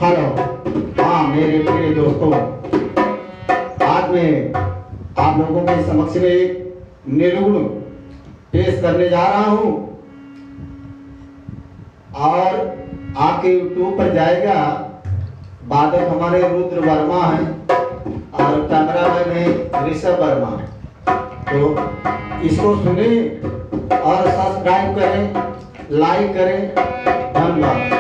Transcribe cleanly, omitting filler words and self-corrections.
Hello. हाँ मेरे प्रिय दोस्तों, आज मैं आप लोगों के समक्ष में एक निर्गुण पेश करने जा रहा हूँ और आपके यूट्यूब पर जाएगा। वादक हमारे रुद्र वर्मा है और कैमरामैन है ऋषभ वर्मा। तो इसको सुने और सब्सक्राइब करें, लाइक करें। धन्यवाद।